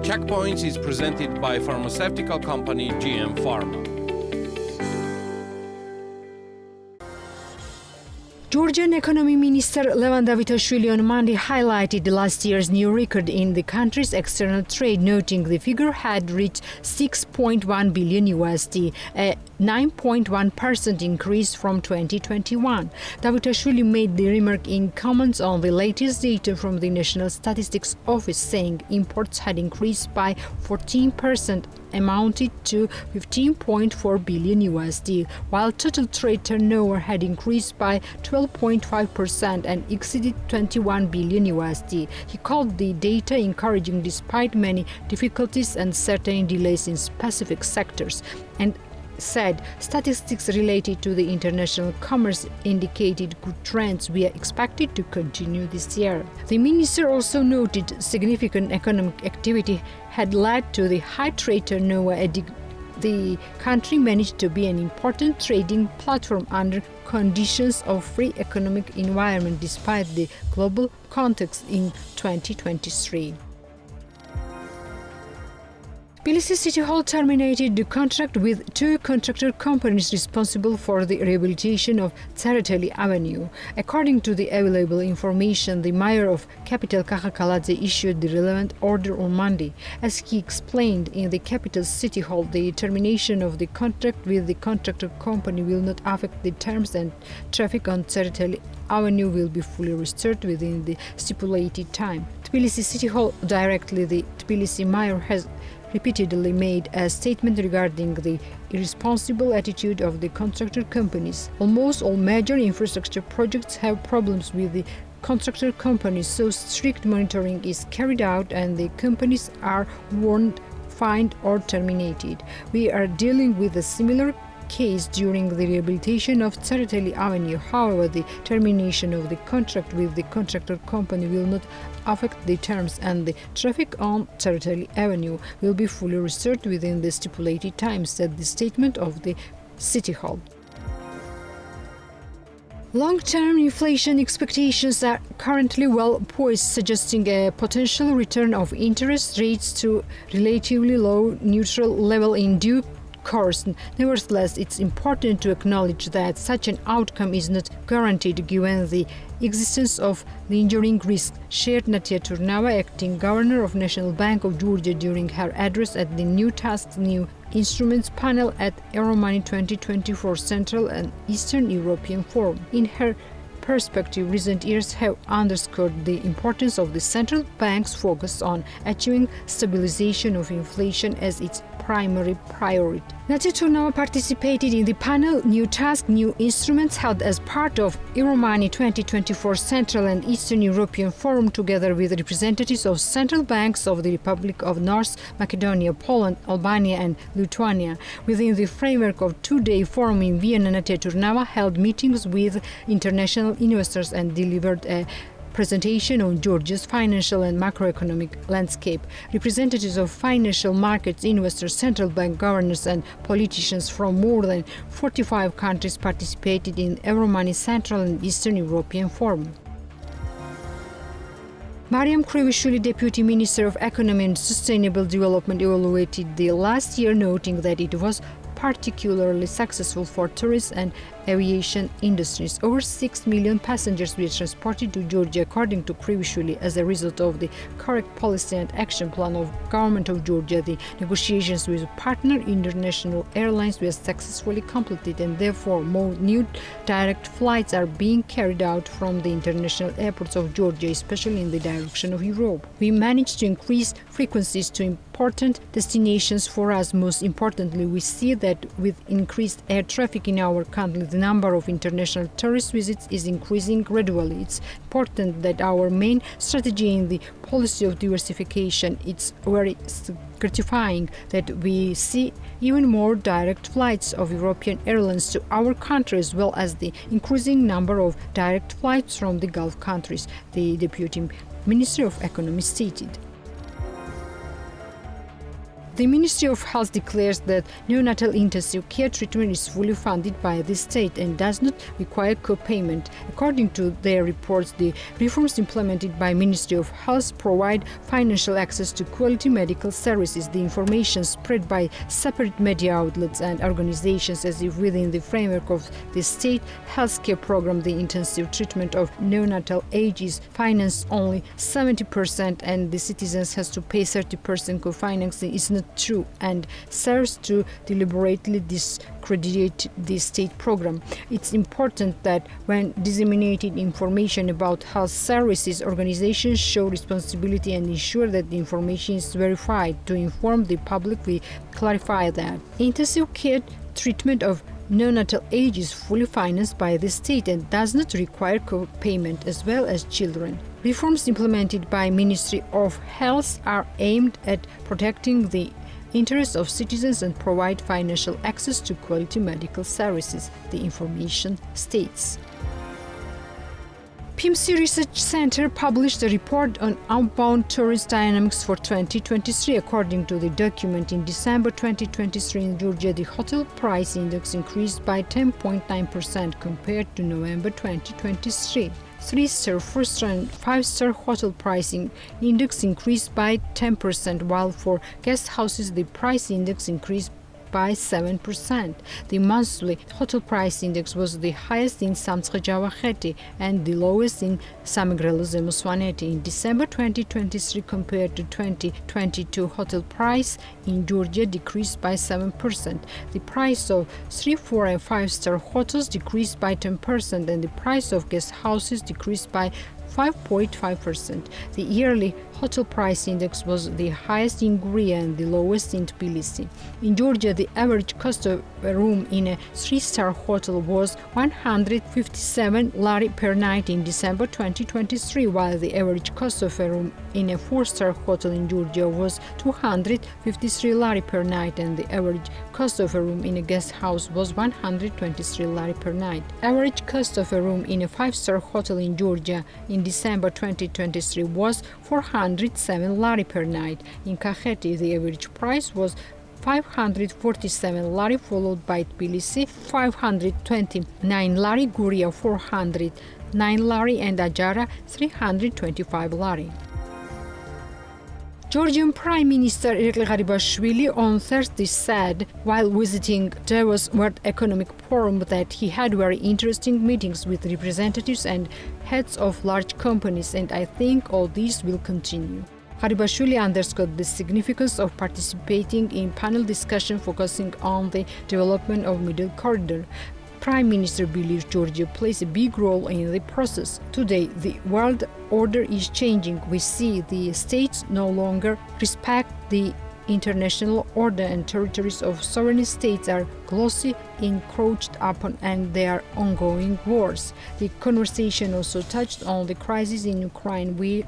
Checkpoints is presented by pharmaceutical company GM Pharma. Georgian Economy Minister Davos on Monday highlighted last year's new record in the country's external trade, noting the figure had reached $6.1 billion, a 9.1% increase from 2021. Davos made the remark in comments on the latest data from the National Statistics Office, saying imports had increased by 14%, amounted to $15.4 billion, while total trade turnover had increased by 12.5% and exceeded $21 billion. He called the data encouraging despite many difficulties and certain delays in specific sectors, and said statistics related to the international commerce indicated good trends we are expected to continue this year. The minister also noted significant economic activity had led to the high trade turnover. The country managed to be an important trading platform under conditions of free economic environment despite the global context in 2023. Tbilisi City Hall terminated the contract with two contractor companies responsible for the rehabilitation of Terminated Avenue. According to the available information, the mayor of capital Kakakaladze issued the relevant order on Monday. As he explained in the capital City Hall, the termination of the contract with the contractor company will not affect the terms, and traffic on Terminated Avenue will be fully restored within the stipulated time. Tbilisi City Hall directly, the Tbilisi mayor has repeatedly made a statement regarding the irresponsible attitude of the contractor companies. Almost all major infrastructure projects have problems with the contractor companies, so strict monitoring is carried out and the companies are warned, fined or terminated. We are dealing with a similar case during the rehabilitation of Terminated Avenue. However, the termination of the contract with the contractor company will not affect the terms, and the traffic on Terminated Avenue will be fully restored within the stipulated time, said the statement of the City Hall. Long-term inflation expectations are currently well poised, suggesting a potential return of interest rates to relatively low neutral level in due course. Nevertheless, it's important to acknowledge that such an outcome is not guaranteed given the existence of lingering risks, shared Natia, acting governor of National Bank of Georgia during her address at the New Tasks, New Instruments panel at Euromani 2024 Central and Eastern European Forum. In her perspective, recent years have underscored the importance of the central bank's focus on achieving stabilization of inflation as its primary priority. Natia participated in the panel New Task, New Instruments held as part of Euromani 2024 Central and Eastern European Forum, together with representatives of central banks of the Republic of North Macedonia, Poland, Albania and Lithuania. Within the framework of two-day forum in Vienna, Natia held meetings with international investors and delivered a presentation on Georgia's financial and macroeconomic landscape. Representatives of financial markets, investors, central bank governors and politicians from more than 45 countries participated in Euromani Central and Eastern European Forum. Mariam Kvrivishvili, Deputy Minister of Economy and Sustainable Development, evaluated the last year, noting that it was particularly successful for tourist and aviation industries. Over 6 million passengers were transported to Georgia, according to Kvrivishvili, as a result of the correct policy and action plan of Government of Georgia. The negotiations with partner international airlines were successfully completed, and therefore more new direct flights are being carried out from the international airports of Georgia, especially in the direction of Europe. We managed to increase frequencies to important destinations for us. Most importantly, we see that with increased air traffic in our country, the number of international tourist visits is increasing gradually. It's important that our main strategy in the policy of diversification, it's very gratifying that we see even more direct flights of European airlines to our country, as well as the increasing number of direct flights from the Gulf countries, the Deputy Minister of Economy stated. The Ministry of Health declares that neonatal intensive care treatment is fully funded by the state and does not require co-payment. According to their reports, the reforms implemented by Ministry of Health provide financial access to quality medical services. The information spread by separate media outlets and organizations as if within the framework of the state healthcare program, the intensive treatment of neonatal age is financed only 70% and the citizens has to pay 30% co-financing is not true and serves to deliberately discredit the state program. It's important that when disseminating information about health services, organizations show responsibility and ensure that the information is verified. To inform the public, we clarify that intensive care treatment of neonatal age is fully financed by the state and does not require co-payment as well as children. Reforms implemented by Ministry of Health are aimed at protecting the interests of citizens and provide financial access to quality medical services, the information states. PMC Research Center published a report on outbound tourist dynamics for 2023. According to the document, in December 2023 in Georgia, the hotel price index increased by 10.9% compared to November 2023. 3-star, 4-star and 5-star hotel pricing index increased by 10%, while for guest houses the price index increased by 7%. The monthly hotel price index was the highest in Samtskhe-Javakheti and the lowest in Samegrelo-Zemosvaneti. In December 2023 compared to 2022, hotel price in Georgia decreased by 7%. The price of 3, 4 and 5-star hotels decreased by 10% and the price of guest houses decreased by 5.5%. The yearly hotel price index was the highest in Guria and the lowest in Tbilisi. In Georgia, the average cost of a room in a 3-star hotel was 157 lari per night in December 2023, while the average cost of a room in a 4-star hotel in Georgia was 253 lari per night and the average cost of a room in a guest house was 123 lari per night. Average cost of a room in a 5-star hotel in Georgia in December 2023 was 407 lari per night. In Kakheti, the average price was 547 lari, followed by Tbilisi 529 lari, Guria 409 lari and Ajara 325 lari. Georgian Prime Minister Mariam Kvrivishvili on Thursday said, while visiting Davos World Economic Forum, that he had very interesting meetings with representatives and heads of large companies, and I think all these will continue. Kvrivishvili underscored the significance of participating in panel discussion focusing on the development of Middle Corridor. Prime Minister believes Georgia plays a big role in the process. Today, the world order is changing. We see the states no longer respect the international order and territories of sovereign states are closely encroached upon and there are ongoing wars. The conversation also touched on the crisis in Ukraine, which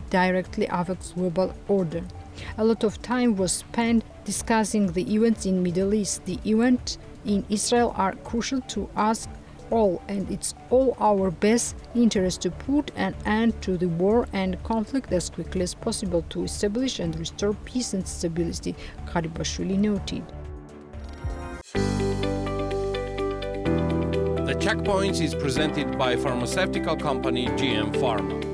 directly affects global order. A lot of time was spent discussing the events in Middle East. The events in Israel are crucial to us all, and it's all our best interest to put an end to the war and conflict as quickly as possible to establish and restore peace and stability, Kvrivishvili noted. The Checkpoints is presented by pharmaceutical company GM Pharma.